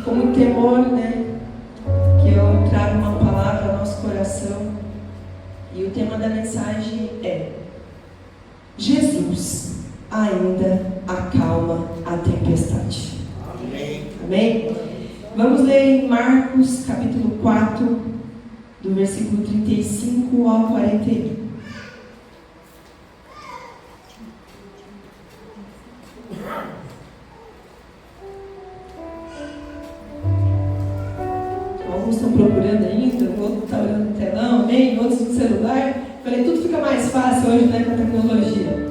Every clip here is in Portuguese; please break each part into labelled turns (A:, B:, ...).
A: com muito temor, que eu trago uma palavra ao nosso coração. E o tema da mensagem é: Jesus ainda acalma a tempestade.
B: Amém.
A: Amém? Vamos ler em Marcos capítulo 4, do versículo 35 ao 41. Alguns estão procurando ainda, outros estão olhando no telão, amém? Outros no celular. Falei, tudo fica mais fácil hoje, com a tecnologia.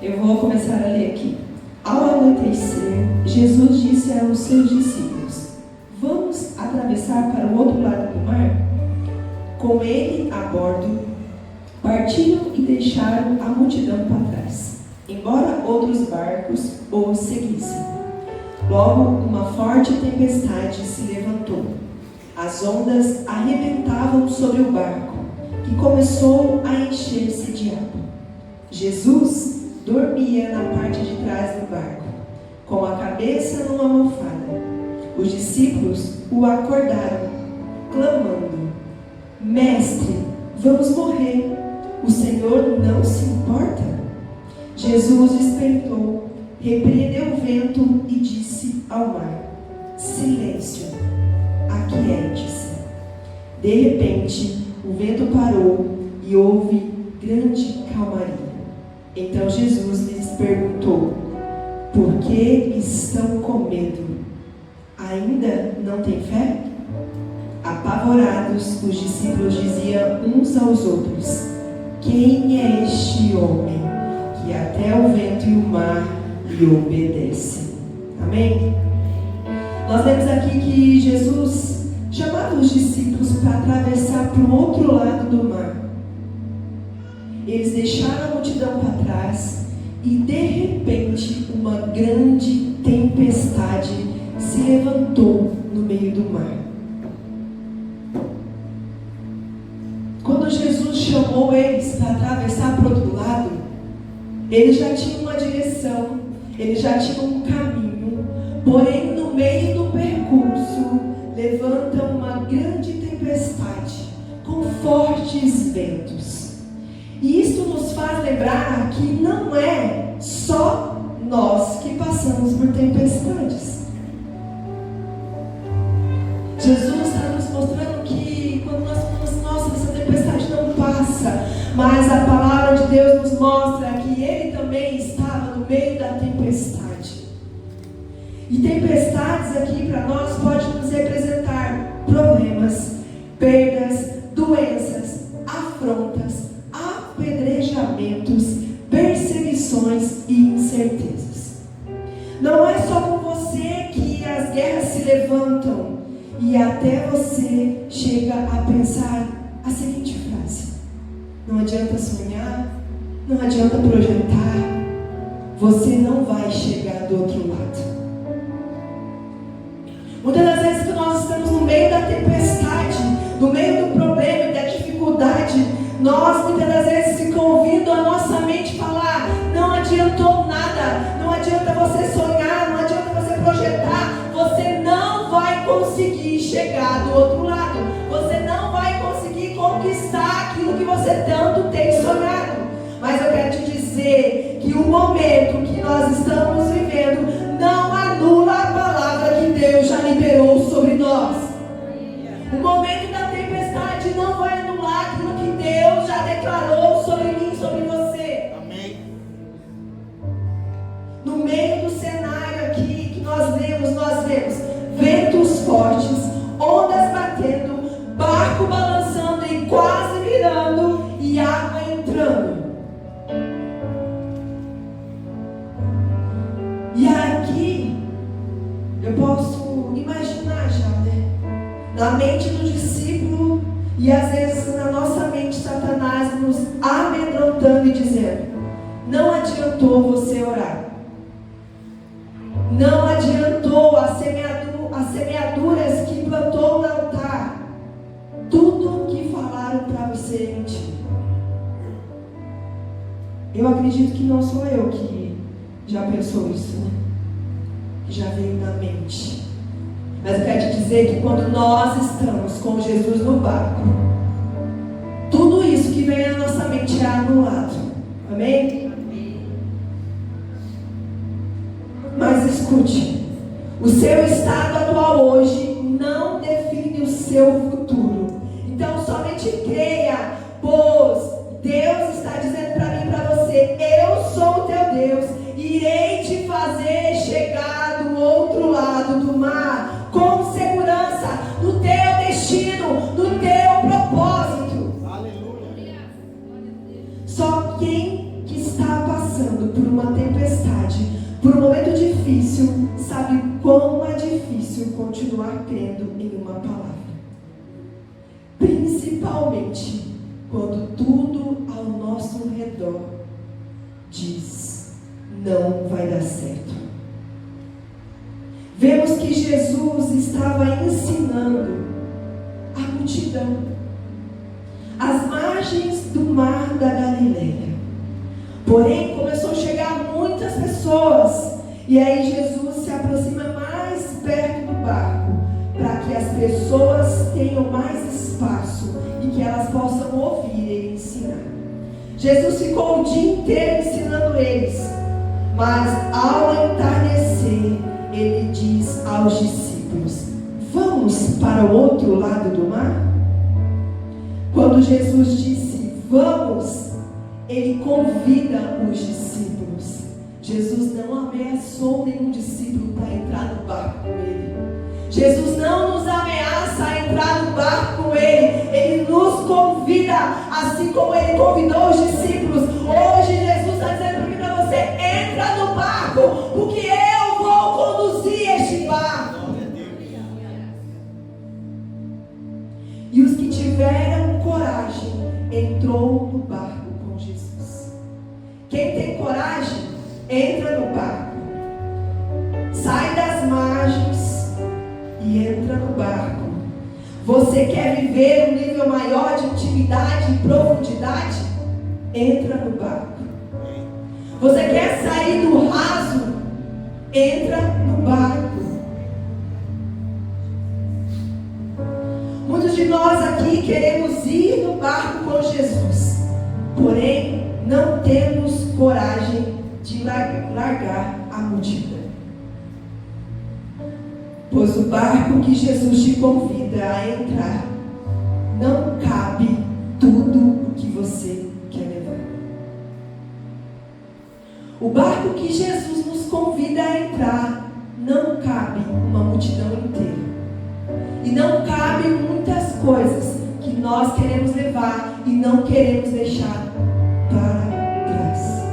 A: Eu vou começar a ler aqui. Ao anoitecer, Jesus disse aos seus discípulos: vamos atravessar para o outro lado do mar? Com ele a bordo, partiram e deixaram a multidão para trás, embora outros barcos os seguissem. Logo, uma forte tempestade se levantou. As ondas arrebentavam sobre o barco, que começou a encher-se de água. Jesus dormia na parte de trás do barco, com a cabeça numa almofada. Os discípulos o acordaram, clamando: Mestre, vamos morrer. O Senhor não se importa? Jesus despertou, repreendeu o vento e disse ao mar: silêncio, aquiete-se. De repente, o vento parou e houve grande calmaria. Então Jesus lhes perguntou: por que estão com medo? Ainda não têm fé? Apavorados, os discípulos diziam uns aos outros: quem é este homem que até o vento e o mar lhe obedecem? Amém? Nós vemos aqui que Jesus chamava os discípulos para atravessar para o outro lado do mar. Eles deixaram a multidão para trás e de repente uma grande tempestade se levantou no meio do mar. Quando Jesus chamou eles para atravessar para o outro lado, eles já tinham uma direção, eles já tinham um caminho, porém no meio do percurso levanta uma grande tempestade com fortes ventos. E isto nos faz lembrar que não é só nós que passamos por tempestades. Jesus está nos mostrando que quando nós falamos, nossa, essa tempestade não passa, mas a palavra de Deus nos mostra que Ele também estava no meio da tempestade. E tempestades aqui para nós pode nos representar problemas, perdas, doenças, afrontas, apedrejamentos, perseguições e incertezas. Não é só com você que as guerras se levantam e até você chega a pensar a seguinte frase: não adianta sonhar, não adianta projetar, você não vai chegar do outro lado. Muitas das vezes que nós estamos no meio da tempestade, no meio do problema e da dificuldade, nós muitas das vezes ficamos ouvindo a nossa mente falar: não adiantou nada, não adianta você sonhar, não adianta você projetar, você não vai conseguir chegar do outro lado, você não vai conseguir conquistar aquilo que você tanto tem sonhado. Mas eu quero te dizer que o momento que nós estamos vivendo não anula a palavra que Deus já liberou sobre nós. O momento da tempestade não vai anular aquilo que Deus já declarou sobre mim, sobre você.
B: Amém.
A: No meio do cenário aqui que nós vemos ventos fortes, ondas batendo, barco balançando e quase virando e água entrando. E aqui eu posso imaginar já, na mente do discípulo e às vezes na nossa mente Satanás nos amedrontando e dizendo: não adiantou você orar, não adiantou as semeaduras que plantou no altar, tudo que falaram para você é mentira. Eu acredito que não sou eu que já pensou isso, que já veio na mente. Mas eu quero te dizer que quando nós estamos com Jesus no barco, tudo isso que vem na nossa mente é anulado. Amém? Mas escute, o seu estado atual hoje não define o seu futuro. Então somente creia, pois Deus está dizendo para mim e para você: eu sou o teu Deus, irei te fazer chegar do outro lado do mar com segurança no teu destino, no teu propósito. Aleluia. Só quem que está passando por uma tempestade, por um momento difícil, sabe como é difícil continuar crendo em uma palavra. Principalmente quando tudo ao nosso redor diz: não vai dar certo. Vemos que Jesus estava ensinando a multidão às margens do mar da Galileia. Porém, começou a chegar muitas pessoas, e aí Jesus se aproxima mais perto do barco, para que as pessoas tenham mais espaço e que elas possam ouvir e ensinar. Jesus ficou o dia inteiro ensinando eles, mas ao entardecer, ele diz aos discípulos: vamos para o outro lado do mar? Quando Jesus disse vamos, ele convida os discípulos. Jesus não ameaçou nenhum discípulo para entrar no barco com ele. Jesus não nos ameaça a entrar no barco com ele. Ele nos convida, assim como ele convidou os discípulos. Hoje Jesus está dizendo para mim e para você: entra no barco, porque eu vou conduzir este barco. E os que tiveram coragem entrou no barco com Jesus. Quem tem coragem, entra no barco, sai das margens e entra no barco. Você quer viver um nível maior de intimidade e profundidade? Entra no barco. Você quer sair do raso? Entra no barco. Muitos de nós aqui queremos ir no barco com Jesus, porém não temos coragem de largar a multidão. Pois o barco que Jesus te convida a entrar, não cabe tudo o que você quer levar. O barco que Jesus nos convida a entrar, não cabe uma multidão inteira. E não cabe muitas coisas que nós queremos levar e não queremos deixar para trás.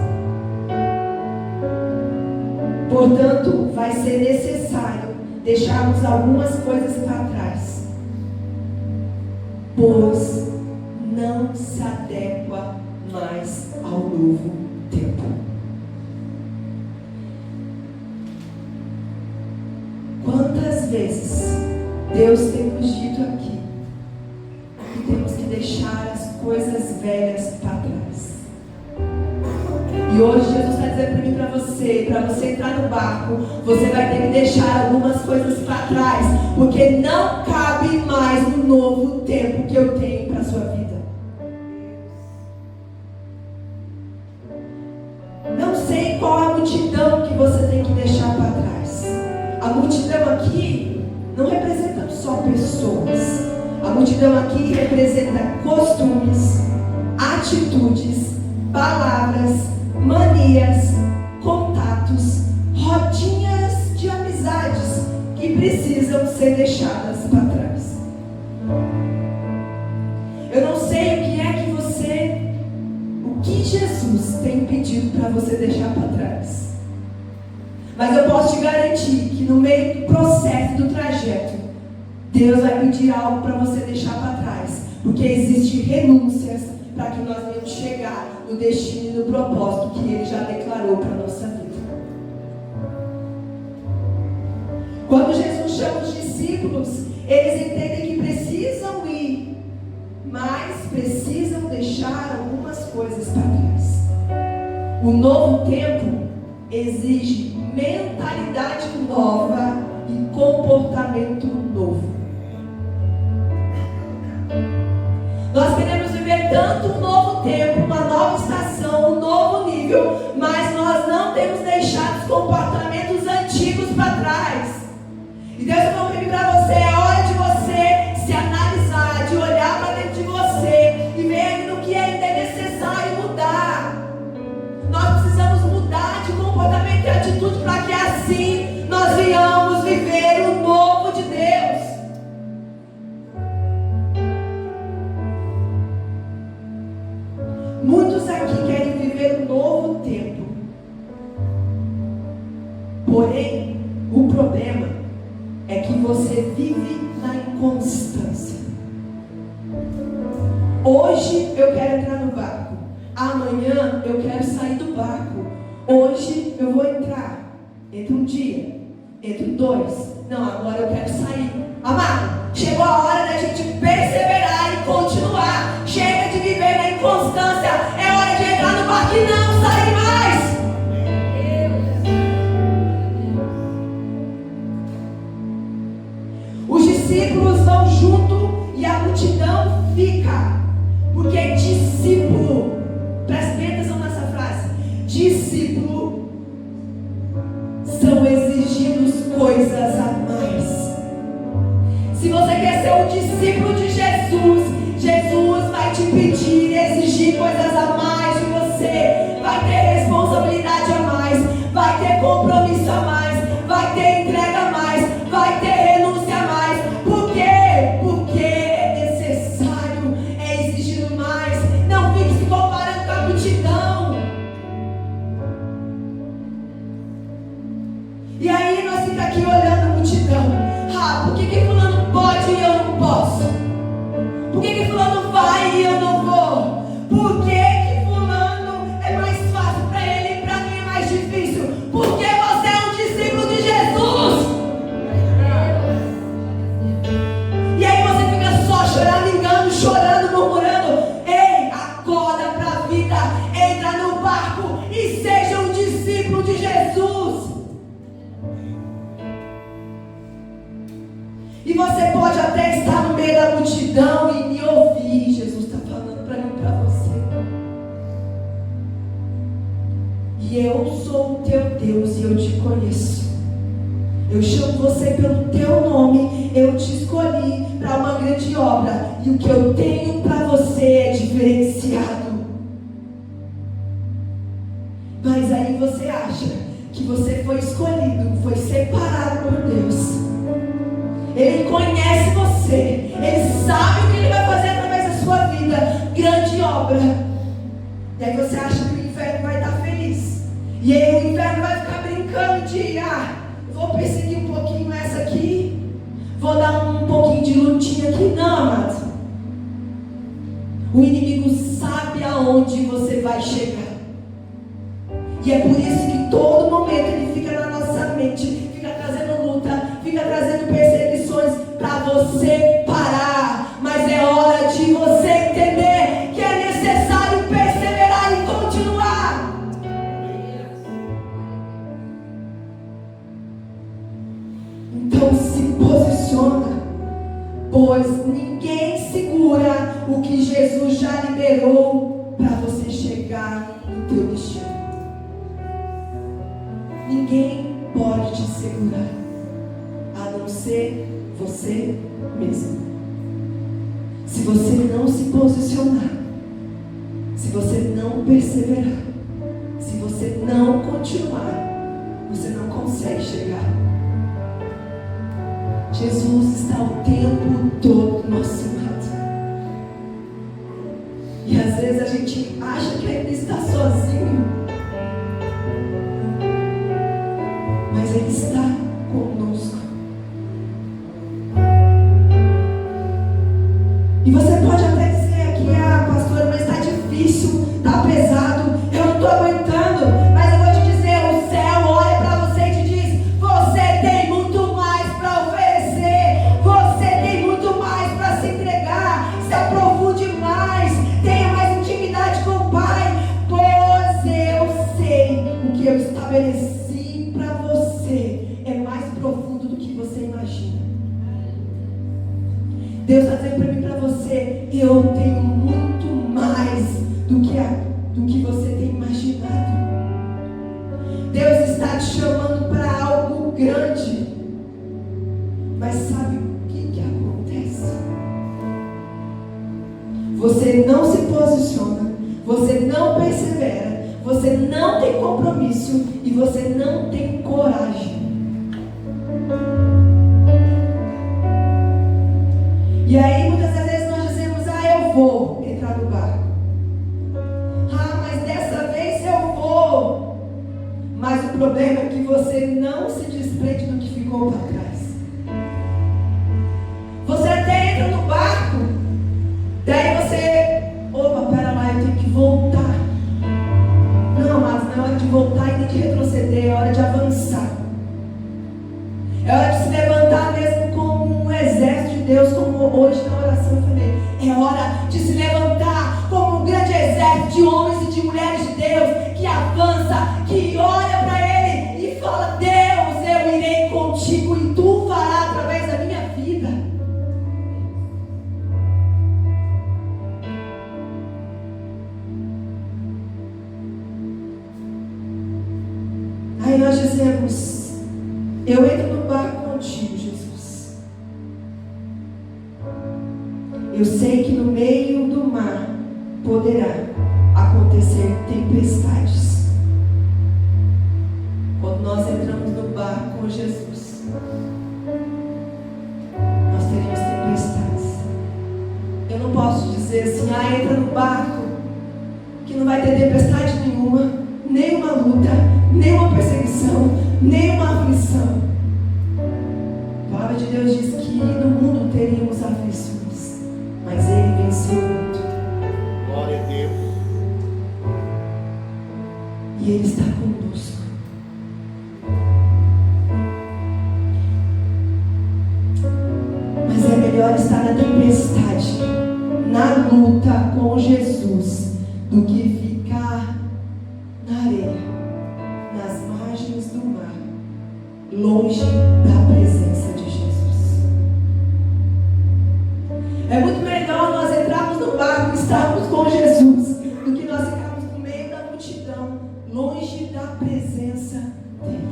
A: Portanto, vai ser necessário deixarmos algumas coisas para trás, pois não se adequa mais ao novo tempo. Quantas vezes Deus tem nos dito aqui que temos que deixar as coisas velhas para trás. E hoje Jesus está dizendo para mim e para você entrar no barco, você vai ter que deixar algumas coisas para trás, porque não cabe mais no novo tempo que eu tenho para a sua vida. Não sei qual é a multidão que você tem que deixar para trás. A multidão aqui não representa só pessoas. A multidão aqui representa costumes, atitudes, palavras, manias, contatos, rodinhas de amizades que precisam ser deixadas para trás. Eu não sei o que Jesus tem pedido para você deixar para trás. Mas eu posso te garantir que no meio do processo, do trajeto, Deus vai pedir algo para você deixar para trás. Porque existem renúncias para que nós venhamos chegar no destino e no propósito que Ele já declarou para a nossa vida. Quando Jesus chama os discípulos, eles entendem que precisam ir, mas precisam deixar algumas coisas para trás. O novo tempo exige mentalidade nova e comportamento tanto um novo tempo, uma nova estação, um novo nível, mas nós não temos deixado os comportamentos antigos para trás. E Deus falou para você, é hora de você se analisar, de olhar para dentro de você e ver no que ainda é necessário mudar. Nós precisamos mudar de comportamento e atitude para que assim nós venhamos viver o novo de Deus. Muitos aqui querem viver um novo tempo. Porém, o problema é que você vive na inconstância. Hoje eu quero entrar no barco. Amanhã eu quero sair do barco. Hoje eu vou entrar. Entra um dia, entra dois. Não, agora eu quero sair. Amado, chegou a hora da gente perseverar e continuar. Chega de viver na inconstância. É hora de entrar no barco e não sair mais. Os discípulos vão junto e a multidão fica. Porque discípulo, preste bem atenção nessa frase, discípulo são exigidos coisas a mais. Se você quer ser um discípulo de Jesus, Jesus vai te pedir, exigir coisas a mais de você. Vai ter responsabilidade a mais, vai ter compromisso a mais, vai ter entrega a mais, vai ter renúncia a mais. Por quê? Porque é necessário, é exigido mais. Não fique se comparando com a multidão. E aí nós ficamos aqui olhando a multidão. Por que fulano pode e eu não posso? Por que fulano vai e eu não vou? Por que fulano é mais fácil para ele e para mim é mais difícil? Porque você é um discípulo de Jesus. E aí você fica só choramingando, chorando, murmurando. Ei, acorda para a vida, entra no barco e seja um discípulo de Jesus. E você pode até estar no meio da multidão e me ouvir. Jesus está falando para mim e para você. E eu sou o teu Deus e eu te conheço. Eu chamo você pelo teu nome. Eu te escolhi para uma grande obra. E o que eu tenho para você é diferenciado. Mas aí você acha que você foi escolhido, foi separado por Deus. Ele conhece você. Ele sabe o que Ele vai fazer através da sua vida. Grande obra. E aí você acha que o inferno vai estar feliz. E aí o inferno vai ficar brincando de vou perseguir um pouquinho essa aqui. Vou dar um pouquinho de lutinha aqui. Não, amado. O inimigo sabe aonde você vai chegar. E é por isso que todo momento ele fica na nossa mente. Fica trazendo luta. Fica trazendo perseguições para você parar. Mas é hora de você entender que é necessário perseverar e continuar. Então se posiciona, pois ninguém segura o que Jesus já liberou para você chegar no teu destino. Ninguém pode te segurar, a não ser você mesmo. Se você não se posicionar, se você não perseverar, se você não continuar, você não consegue chegar. Jesus está o tempo todo do nosso lado. E às vezes a gente acha que ainda está sozinho, mas Ele está conosco. E você pode até dizer aqui, pastora, mas está difícil, está pesado, eu não estou aguentando. Mas eu vou te dizer, o céu olha para você e te diz: você tem muito mais para oferecer, você tem muito mais para se entregar, se aprofunde mais, tenha mais intimidade com o Pai, pois eu sei o que eu estabeleci para você é mais profundo do que você imagina. Deus está dizendo para mim e para você: eu tenho muito mais mais do que você tem imaginado. Deus está te chamando para algo grande. Mas sabe o que acontece? Você não se posiciona, você não persevera, você não tem compromisso e você não tem coragem. E aí muitas das vezes nós dizemos: eu vou entrar no barco. Mas dessa vez eu vou. Mas o problema é que você não se desprende do que ficou para trás. Você até entra no barco, daí você, pera lá, eu tenho que voltar. Não, mas não é hora de voltar e nem de retroceder, é hora de avançar. É hora de se levantar mesmo como um exército de Deus, como hoje na oração eu falei. É hora de se levantar como um grande exército de homens e de mulheres de Deus, que avança, que olha para Ele e fala: Deus, eu irei contigo e Tu farás através da minha vida. Aí nós dizemos: eu entro no barco contigo, Jesus. Eu sei que no meio do mar poderá acontecer tempestades. Quando nós entramos no barco com Jesus, nós teremos tempestades. Eu não posso dizer assim: entra no barco, que não vai ter tempestade nenhuma, nem uma luta, nem uma perseguição, nem uma aflição. A palavra de Deus diz que no mundo teríamos aflições, mas Ele venceu o mundo.
B: Glória a Deus.
A: E Ele está conosco. Mas é melhor estar na tempestade, na luta com Jesus, do que ficar na areia, nas margens do mar, longe da presença de Jesus. É muito melhor nós entrarmos no barco e estarmos com Jesus, do que nós ficarmos no meio da multidão, longe da presença dEle.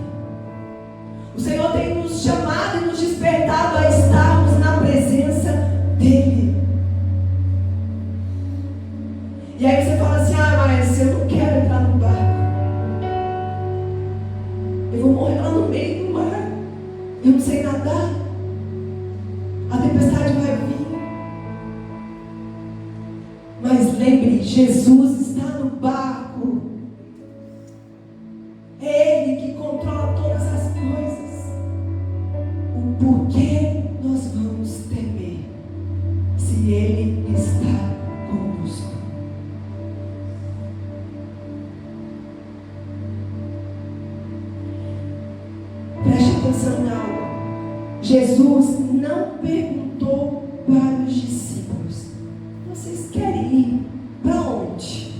A: O Senhor tem nos chamado e nos despertado a estarmos na presença dEle. E aí você fala assim: mas eu não quero entrar no barco. Eu vou morrer lá no meio do mar. Eu não sei nadar. A tempestade vai vir. Mas lembre, Jesus está no barco. É Ele que controla todas as coisas. O porquê nós vamos temer se Ele está conosco? Preste atenção em algo. Jesus não perguntou para os discípulos: vocês querem ir para onde?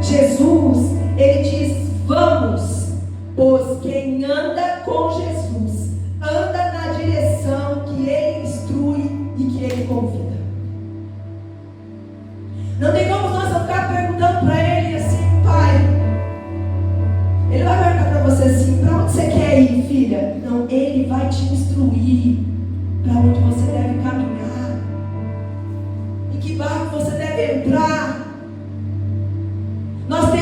A: Jesus, Ele diz: vamos, pois quem anda com Jesus anda na direção que Ele instrui e que Ele convida. Não tem como nós ficar perguntando para Ele assim: Pai. Ele vai perguntar para você assim: para onde você quer ir, filha? Não, Ele vai te instruir para onde você deve caminhar, em que barco você deve entrar. Nós é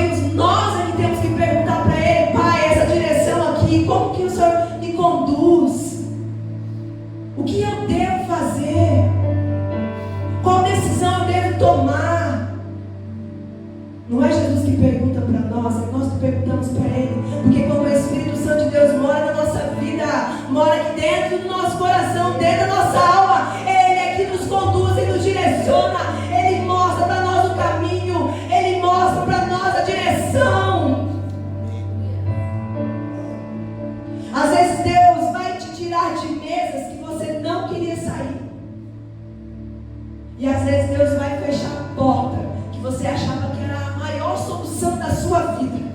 A: que temos que perguntar para Ele: Pai, essa direção aqui, como que o Senhor me conduz? O que eu devo fazer? Qual decisão eu devo tomar? Não é Jesus que pergunta para nós, é nós que perguntamos para Ele. Porque quando o Espírito Santo de Deus mora na nossa vida, mora aqui dentro do nosso coração, dentro da nossa alma, Ele é que nos conduz e nos direciona. Ele mostra para nós o caminho, Ele mostra para nós a direção. Às vezes Deus vai te tirar de mesas que você não queria sair. E às vezes Deus vai fechar a porta que você achava que era a maior solução da sua vida.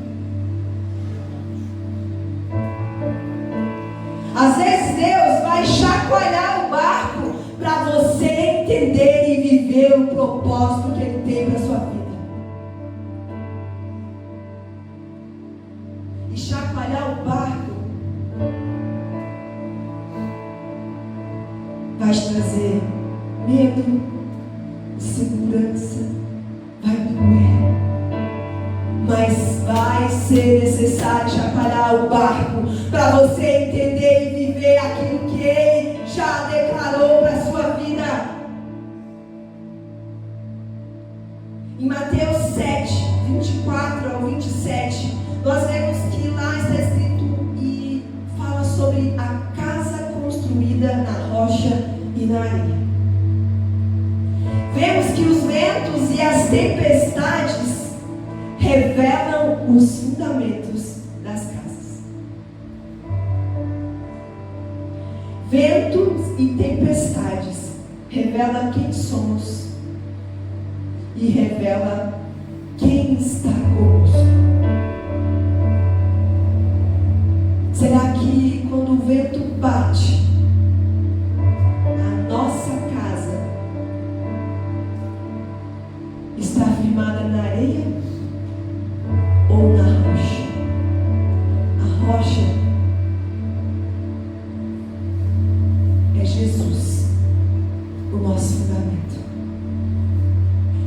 A: Às vezes Deus vai chacoalhar o barco para você entender e viver o propósito que Ele tem para a sua vida. vai te trazer medo, insegurança, vai doer. Mas vai ser necessário chacoalhar o barco para você entender e viver aquilo que Ele já declarou para a sua vida. Em Mateus 7, 24 ao 27, nós vemos que lá está escrito e fala sobre a casa construída na rocha e na areia. Vemos que os ventos e as tempestades revelam os fundamentos das casas. Ventos e tempestades revelam quem somos e revela quem está conosco. Será que quando o vento bate, a nossa casa está firmada na areia ou na rocha? A rocha é Jesus, o nosso fundamento.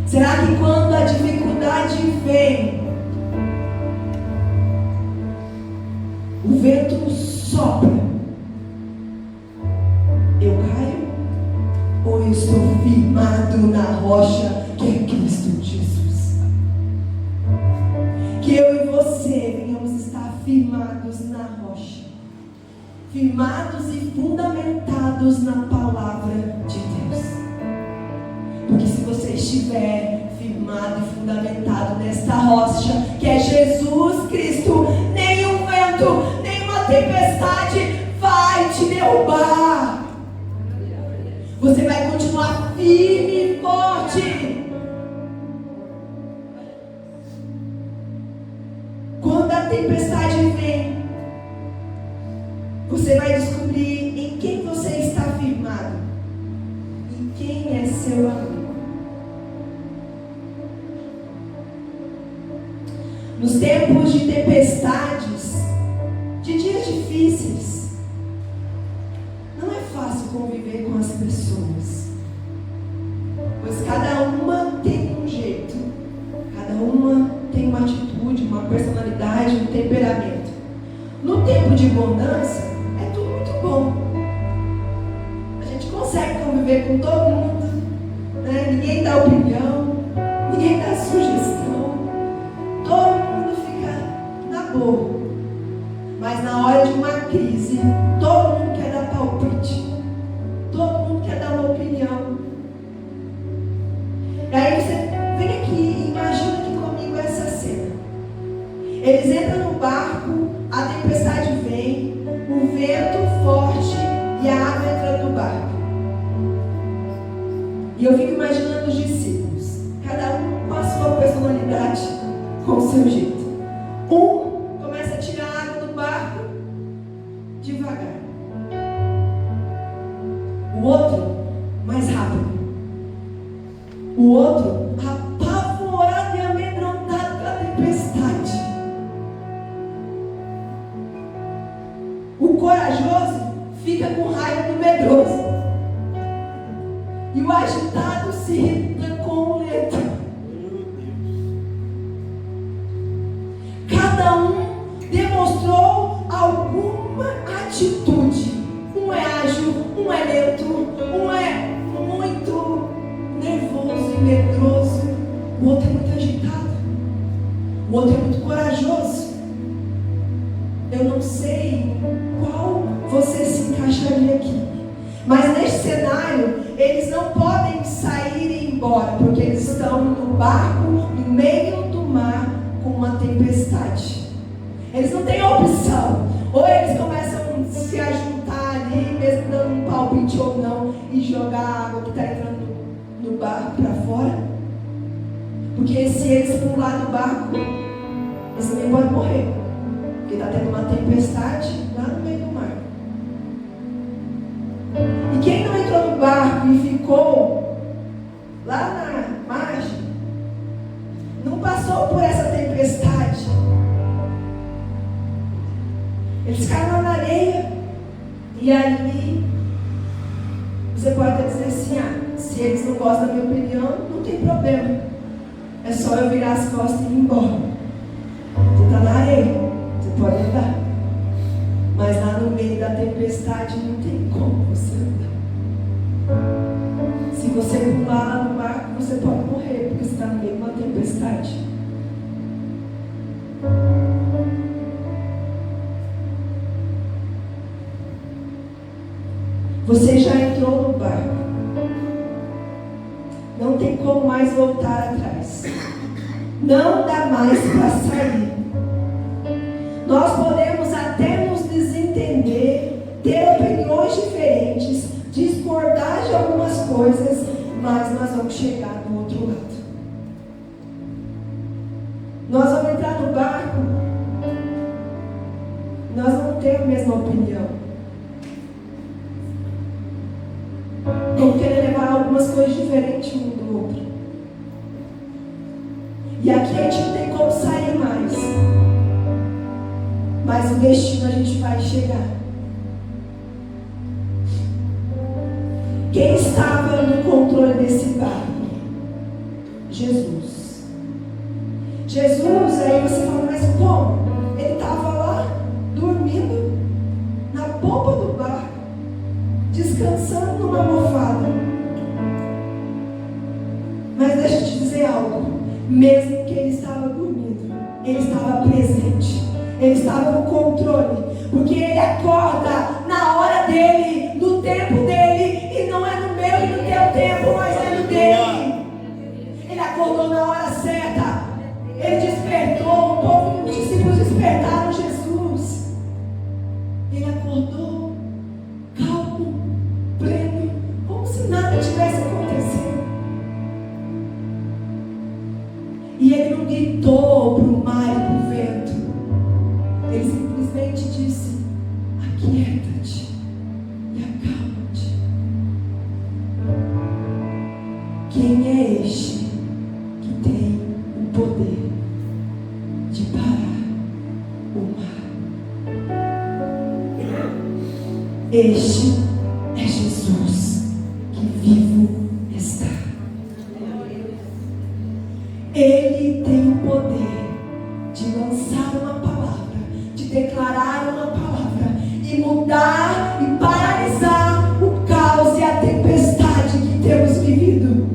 A: Será que quando a dificuldade vem, o vento sopra, eu caio? Ou eu estou firmado na rocha que é Cristo Jesus? Que eu e você venhamos estar firmados na rocha, firmados e fundamentados na palavra de Deus. Porque se você estiver firmado e fundamentado nesta rocha, que é Jesus Cristo, nenhum vento, nenhuma tempestade vai te derrubar. Você vai continuar firme e forte. Quando a tempestade vem, você vai descobrir em quem você está firmado, em quem é seu amigo. Nos tempos de tempestades, de dias difíceis, não é fácil conviver com as pessoas, pois cada uma tem um jeito, cada uma tem uma atitude, uma personalidade, um temperamento. No tempo de bonança, é tudo muito bom. A gente consegue conviver com todo mundo, né? Ninguém dá opinião, ninguém dá sugestão, todo mundo fica na boa. Mas na hora de uma crise, todo mundo quer dar palpite, todo mundo quer dar uma opinião. E aí você vem aqui e imagina aqui comigo essa cena. Eles entram no barco, a tempestade vem, o vento forte e a água entrando no barco. E eu fico imaginando os discípulos, cada um com a sua personalidade, com o seu jeito. Um começa a tirar a água do barco devagar. O outro, mais rápido. O outro, apavorado e amedrontado pela tempestade. O corajoso fica com raiva do medroso. E o agitado se irrita com o lento. Cada um demonstrou alguma atitude. Um é ágil, um é lento, um é muito nervoso e medroso. O outro é muito agitado. O outro é muito corajoso. Eu não sei qual você se encaixaria aqui. Mas neste cenário, eles não podem sair e ir embora, porque eles estão no barco, no meio do mar, com uma tempestade. Eles não têm opção. Ou eles começam a se ajuntar ali, mesmo dando um palpite ou não, e jogar a água que está entrando no barco para fora. Porque se eles pular do barco, eles também podem morrer. Porque está tendo uma tempestade lá no meio do mar. E quem não entrou no barco e ficou lá na margem, não passou por essa tempestade. Eles ficaram na areia. E ali, os Você pode até dizer assim, se eles não gostam da minha opinião, não tem problema. É só eu virar as costas e ir embora. Você está na areia, você pode andar. Mas lá no meio da tempestade não tem como você andar. Se você pular lá no barco, você pode morrer, porque você está no meio de uma tempestade. Você já entrou no barco. Não tem como mais voltar atrás. Não dá mais para sair. Nós podemos até nos desentender, ter opiniões diferentes, discordar de algumas coisas, mas nós vamos chegar do outro lado. Nós vamos entrar no barco, nós vamos ter a mesma opinião. Vamos querer levar algumas coisas diferentes um do outro. E aqui a gente não tem como sair mais. Mas o destino a gente vai chegar. Quem estava no controle desse barco? Jesus. Jesus, aí você fala, mas como? Ele estava lá, dormindo, na polpa do barco, descansando numa almofada. Mas deixa eu te dizer algo. Mesmo que ele estava dormindo, ele estava presente. Ele estava no controle. Porque ele acorda na hora dele, no tempo dele. E não é no meu e no teu tempo, mas é no dele. Ele acordou na hora certa. Ele despertou. O povo, os discípulos despertaram Jesus. Ele acordou calmo, pleno, como se nada tivesse acontecido. E ele não gritou para o mar e para o vento. Ele simplesmente disse: aquieta-te e acalma-te. Quem é este que tem o poder de parar o mar? Este é Jesus, que vivo está. Ele tem o poder de lançar uma palavra, de declarar uma palavra e mudar e paralisar o caos e a tempestade que temos vivido.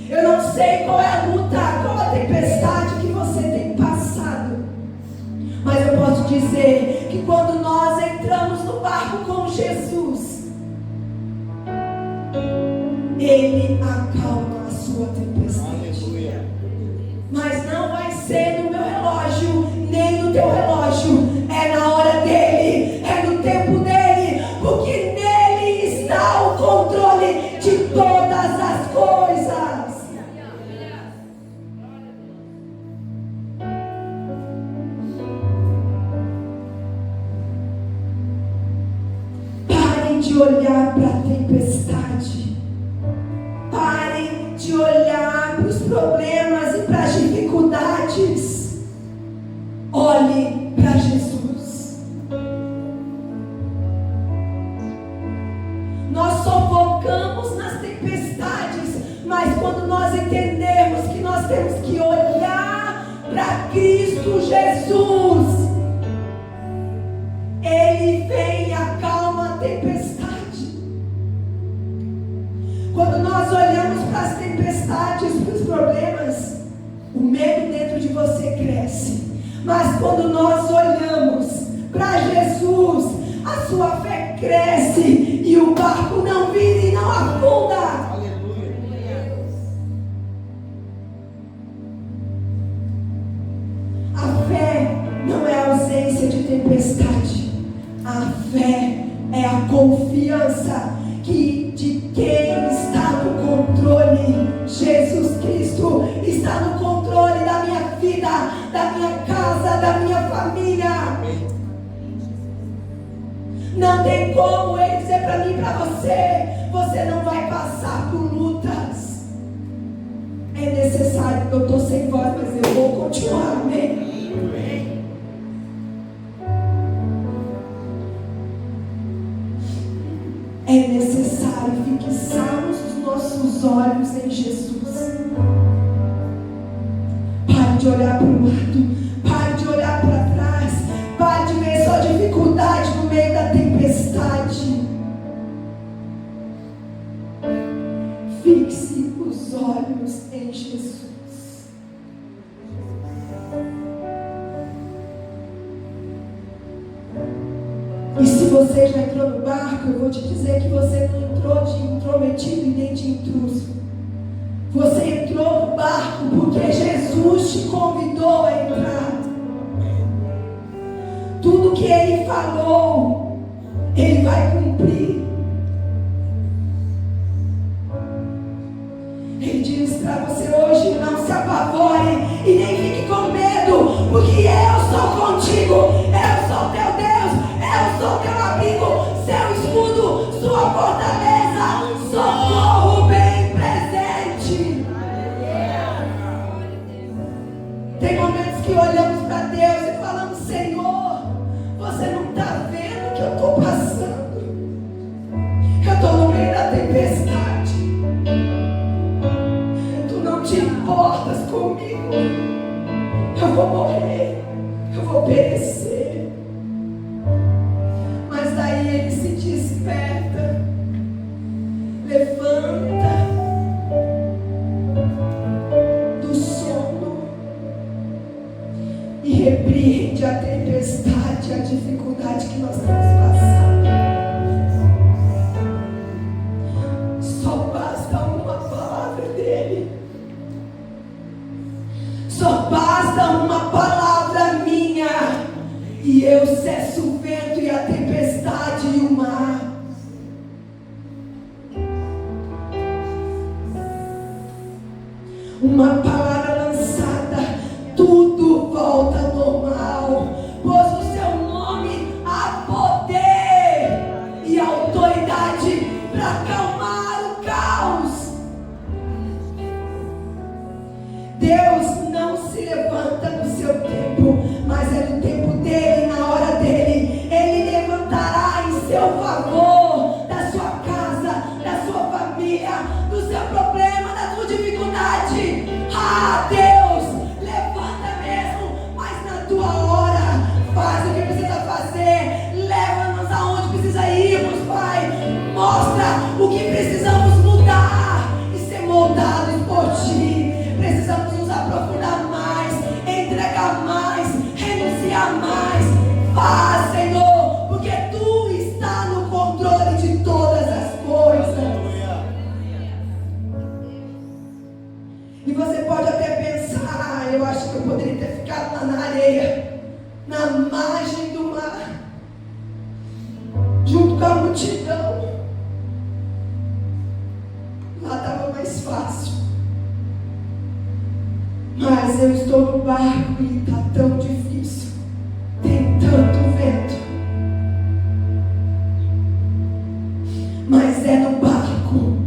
A: Eu não sei qual é a luta, qual a tempestade que você tem passado, mas eu posso dizer que quando nós entramos no barco com Jesus, Ele acalma a sua tempestade. Mas não vai ser no meu relógio, nem no teu relógio. É na hora dele, é no tempo dele, porque nele está o controle de todas as coisas. Parem de olhar para a tempestade. Parem de olhar para os problemas e para as dificuldades. Olhe para Jesus. Nós sofocamos nas tempestades, mas quando nós entendemos que nós temos que olhar para Cristo Jesus, Ele vem e acalma a tempestade. Quando nós olhamos para as tempestades, para os problemas, o medo dentro de você cresce. Mas quando nós olhamos para Jesus, a sua fé cresce e o barco não vira e não afunda. A fé não é a ausência de tempestade. A fé é a confiança que de quem está no controle. Jesus Cristo está no controle da minha vida, da minha casa, da minha família. Não tem como Ele dizer para mim e para você: você não vai passar por lutas. É necessário, eu estou sem voz, mas eu vou continuar. Amém? É necessário fixarmos os nossos olhos em Jesus. Pare de olhar para o lado, pare de olhar para trás, pare de ver só dificuldade no meio da tempestade. Fixe os olhos em Jesus. E se você já entrou no barco, eu vou te dizer que você não entrou de intrometido e nem de intruso. Você entrou no barco porque Jesus te convidou a entrar. Tudo que Ele falou, Ele vai cumprir. Ele diz para você hoje: não se apavore e nem fique com medo, porque eu sou contigo, eu sou teu Deus, eu sou teu amigo, seu escudo, sua fortaleza, socorro bem presente. Tem momentos que olhamos para Deus e falamos: Senhor, você não está vendo o que eu estou passando? Eu estou no meio da tempestade. Tu não te importas comigo. Eu vou morrer, eu vou perecer. Mas daí Ele se desperta, levanta do sono e repreende a tempestade, a dificuldade que nós estamos passando. Só basta uma palavra dEle. Só basta uma palavra minha e eu cesso o vento e a tempestade e o mar. Uma palavra lançada, tudo volta ao normal, pois no seu nome há poder e autoridade para acalmar o caos. Deus não se levanta no seu tempo, mas é no tempo dele, na hora dele. Ele levantará em seu favor, da sua casa, da sua família, do seu problema, da sua dificuldade. Ah, Deus, levanta mesmo, mas na tua hora. Faz o que precisa fazer, leva-nos aonde precisa irmos, Pai. Mostra o que precisamos mudar e ser moldados por Ti. Precisamos nos aprofundar mais, entregar mais, renunciar mais. Faz, Senhor, porque Tu está no controle de todas as coisas. E você pode até pensar: eu acho que eu poderia ter ficado lá na areia, na margem do mar, junto com a multidão. Lá estava mais fácil. Mas eu estou no barco e está tão difícil. Tem tanto vento. Mas é no barco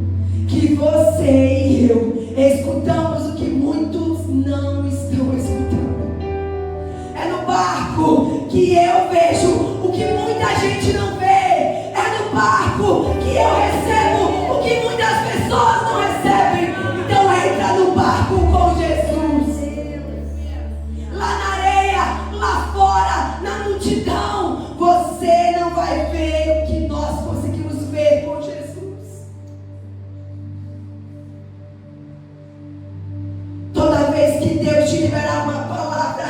A: que você e eu escutamos o que muitos não estão escutando. É no barco que eu vejo o que muita gente não vê. É no barco que eu recebo o que muitas pessoas não recebem. Então entra no barco com Jesus. Lá na areia, lá fora, na multidão, você não vai ver o que nós conseguimos ver com Jesus. Toda vez que Deus te liberar uma palavra,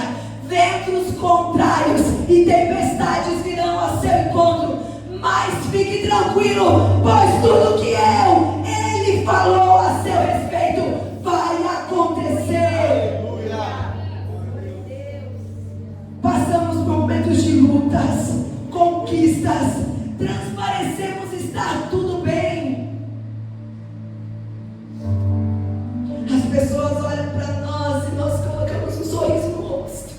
A: ventos contrários e tempestades virão ao seu encontro. Mas fique tranquilo, pois tudo que Ele falou a seu respeito vai acontecer. Passamos por momentos de lutas, conquistas, transparecemos estar tudo bem. As pessoas olham para nós e nós colocamos um sorriso no rosto.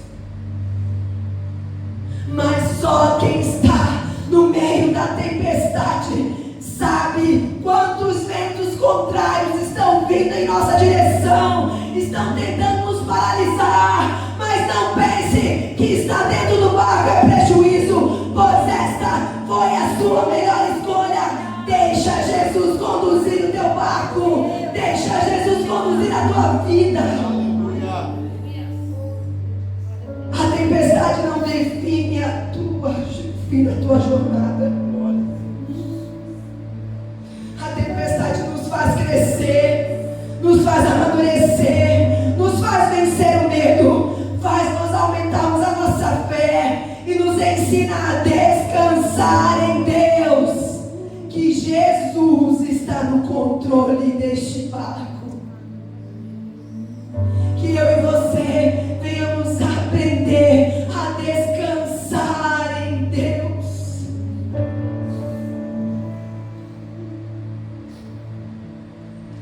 A: Mas só quem está no meio da tempestade sabe quantos ventos contrários estão vindo em nossa direção, estão tentando nos paralisar. Mas não pense que estar dentro do barco é prejuízo, pois esta foi a sua melhor escolha. faz amadurecer, nos faz vencer o medo, faz-nos aumentarmos a nossa fé e nos ensina a descansar em Deus, que Jesus está no controle deste barco. Que eu e você venhamos aprender a descansar em Deus.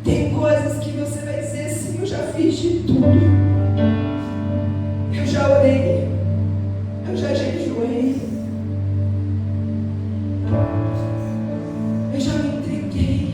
A: Tem coisas que você vai dizer assim: eu já fiz de tudo, eu já orei, eu já jejuei, eu já me entreguei,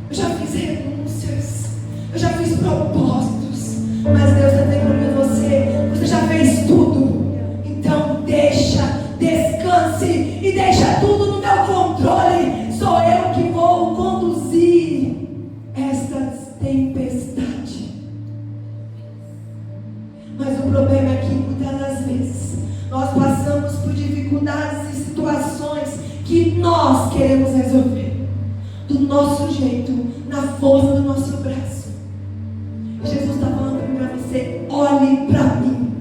A: eu já fiz renúncias, eu já fiz propósitos, mas Deus está dizendo para você já fez tudo, então descanse e deixa tudo no meu controle. Sou eu que vou conduzir estas tempestades. Mas o problema é que muitas das vezes nós passamos por dificuldades e situações que nós queremos resolver do nosso jeito, na força do nosso braço. Jesus está falando para você: olhe para mim,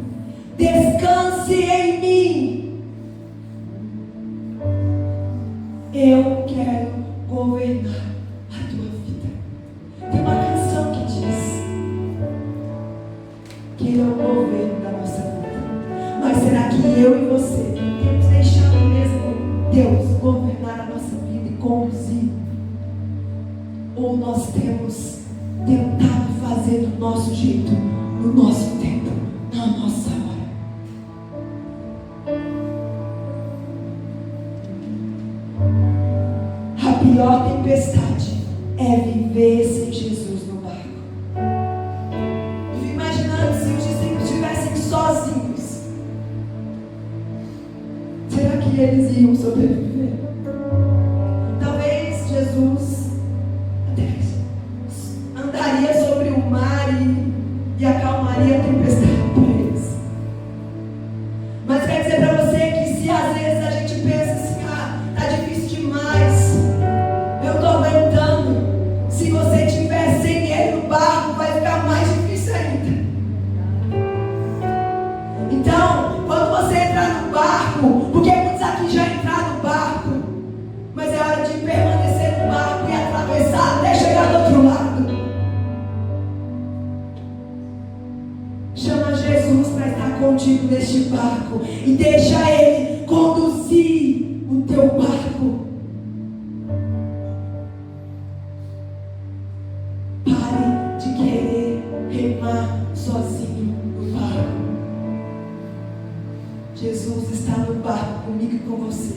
A: descanse em mim. Eu quero governar a tua vida. Tem uma canção que diz que Ele é o governo da nossa vida. Mas será que eu e você temos deixado mesmo Deus governar a nossa vida e conduzir? Ou nós temos tentado fazer do nosso jeito, no nosso tempo, na nossa hora? A pior tempestade é viver sem Jesus no barco. Eu fico imaginando se os discípulos estivessem sozinhos, será que eles iam sobreviver? Talvez Jesus até andaria sobre o mar e acalmaria a tempestade para eles. Mas quer dizer para você que se às vezes a gente pensa assim: tá difícil demais, eu estou aguentando. Se você estiver sem Ele no barco, vai ficar mais difícil ainda. Então, quando você entrar no barco, porque muitos aqui já entraram no barco, mas é hora de permanecer no barco e atravessar até chegar do outro lado. Chama Jesus para estar contigo neste barco e deixa Ele conduzir o teu barco. Pare de querer remar sozinho no barco. Jesus está no barco comigo e com você.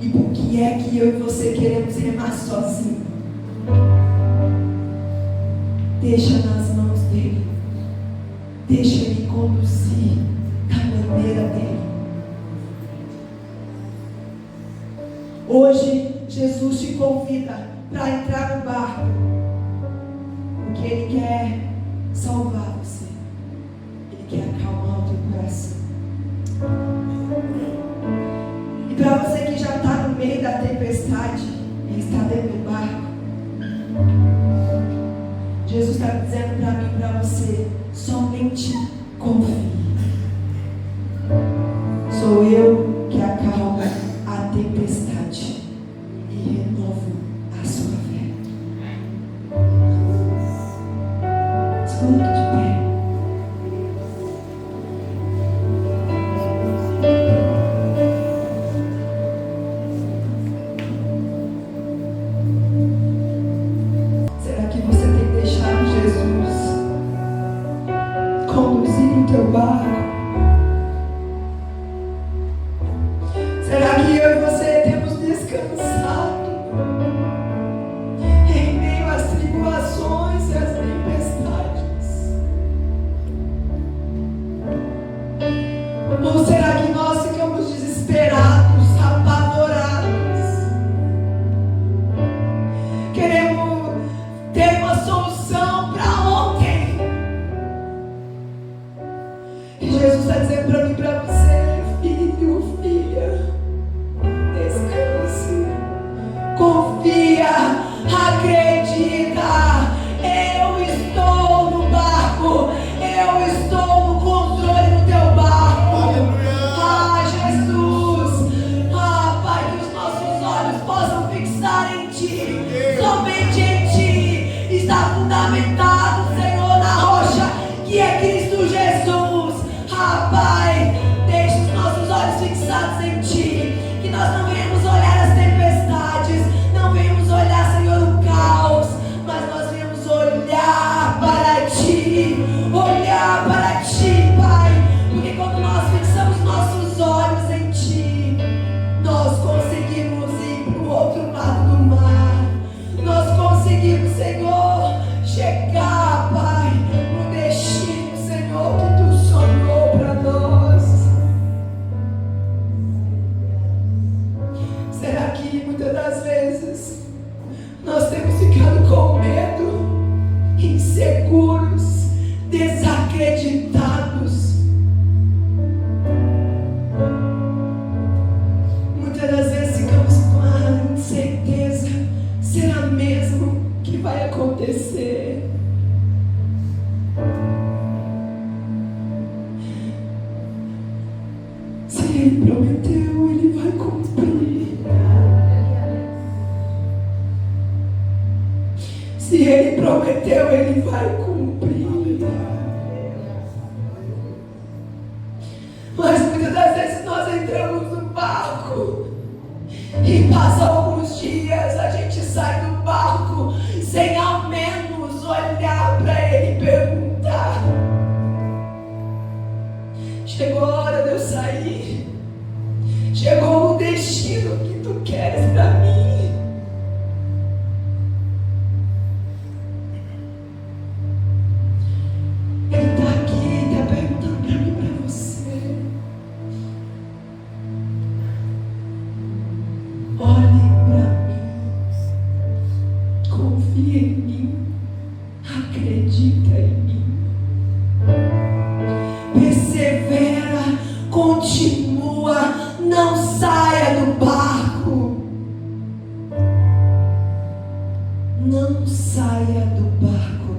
A: E por que é que eu e você queremos remar sozinho? Deixa nas mãos dele. Deixa ele conduzir da maneira dele. Hoje Jesus te convida para entrar no barco, porque Ele quer salvar você. Ele quer acalmar o teu coração. E para você que já está no meio da tempestade e está dentro do barco, Jesus está dizendo para mim e para você: somente confie. Sou eu que acalmo a tempestade e renovo a sua fé. Se coloque de pé. Será que você tem deixado Jesus conduzir o teu barco? Será que eu e você temos descansado em meio às tribulações e às tempestades? Ou será que nós ficamos desesperados, apavorados? Queremos ter uma solução para ontem. E Jesus está dizendo para mim e para você: filho, filha, descanse, confia, acredita, fundamentado, Senhor, na rocha que é Cristo Jesus. Pai, deixe os nossos olhos fixados em Ti, que nós não venhamos olhar as tempestades, não venhamos olhar, Senhor, o caos, mas nós venhamos olhar para Ti, Pai, porque quando nós fixamos nossos olhos em Ti, nós conseguimos ir para o outro lado do mar, nós conseguimos, Senhor, chegar, Pai, no destino, Senhor, que Tu sonhou para nós. Será que muitas das vezes nós temos ficado com medo, inseguros, desacreditados? Muitas das vezes ficamos com a incerteza: será mesmo que vai acontecer? Se Ele prometeu, Ele vai cumprir. Se Ele prometeu, Ele vai cumprir. Mas muitas das vezes nós entramos no barco e passam alguns dias, a gente sai do barco sem ao menos olhar para Ele e perguntar: chegou a hora de eu sair? Chegou o destino que Tu queres para mim? Ele está aqui, está perguntando para mim, para você. Olhe para mim, confia em mim, acredita em mim, persevera, continua, não saia do barco, não saia do barco.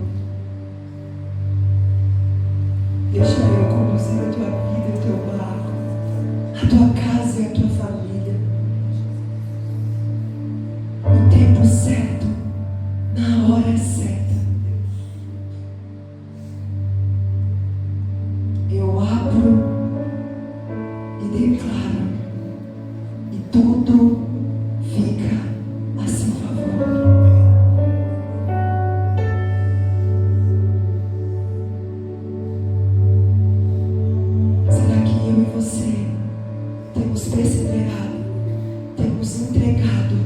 A: Deixa eu conduzir a tua vida, o teu barco, a tua casa e a tua família, no tempo certo, na hora certa. Eu abro e declaro, e tudo fica a seu favor. Será que eu e você temos perseverado, temos entregado,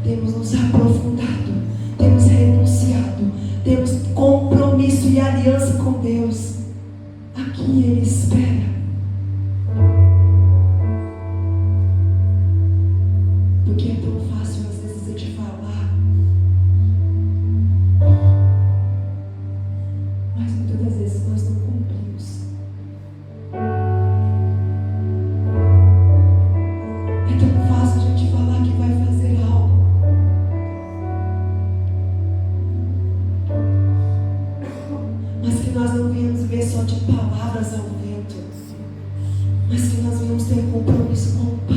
A: temos nos aprofundado, temos renunciado, temos compromisso e aliança com Deus? Aqui Ele espera. Porque é tão fácil às vezes eu te falar, mas muitas das vezes nós não cumprimos. É tão fácil a gente falar que vai fazer algo, mas que nós não venhamos ver só de palavras ao vento, mas que nós venhamos ter um compromisso com o Pai.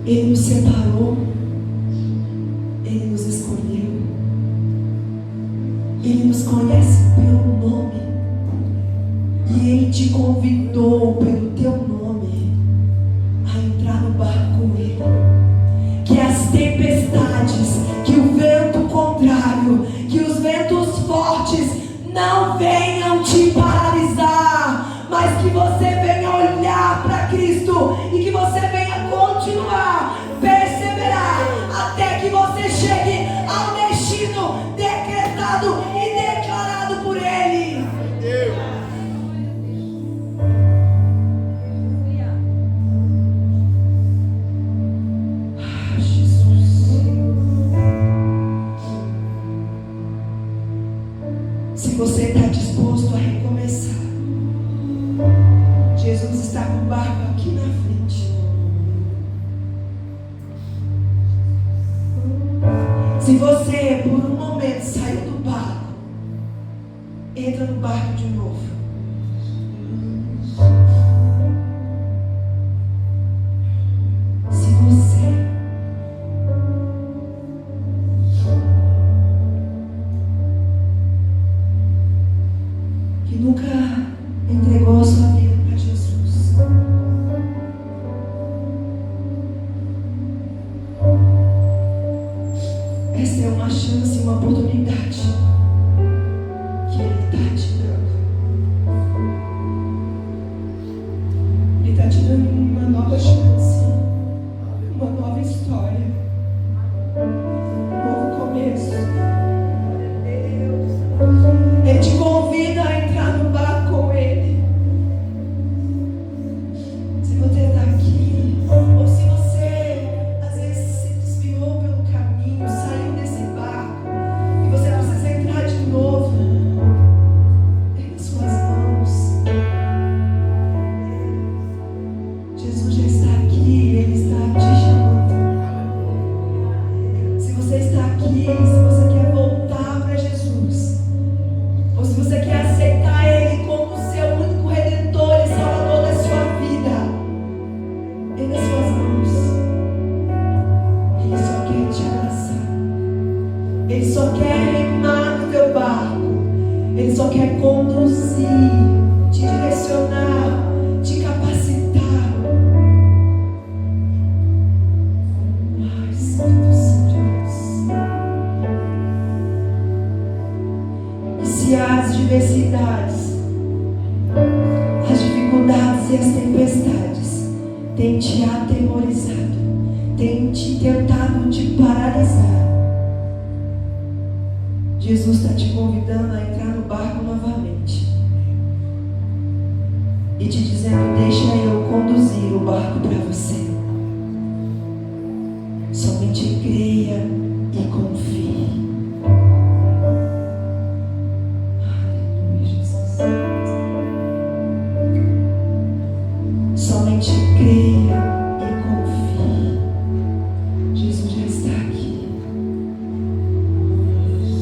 A: Ele nos separou, Ele nos escolheu, Ele nos conhece pelo nome, e Ele te convidou pelo teu nome a entrar no barco com Ele. Que as tempestades, que o vento contrário, que os ventos fortes não venham te paralisar, mas que você venha olhar para Cristo e que você venha continuar, perseverar, até que você chegue ao destino decretado e declarado por Ele. Se você está uma chance, uma oportunidade que Ele está te dando. Ele está te dando uma nova chance, uma nova história, um novo começo. Ele te convida a entrar no barco com Ele. Se você está aqui, ou se você às vezes se desviou pelo caminho, saiu desse barco e você precisa entrar de novo, em suas mãos. Jesus já está aqui, Ele está te chamando. Se você está aqui, se você quer voltar para Jesus, ou se você quer aceitar Ele como seu único Redentor e Salvador da sua vida, Ele nas suas mãos. Ele só quer te abraçar. Ele só quer remar no teu barco. Ele só quer conduzir, te direcionar, te capacitar. Ai, Espírito Santo de Deus. E se as diversidades, as dificuldades e as tempestades têm te atemorizado, têm te tentado te paralisar, Jesus está te convidando a entrar no barco novamente e te dizendo: deixa eu conduzir o barco para você.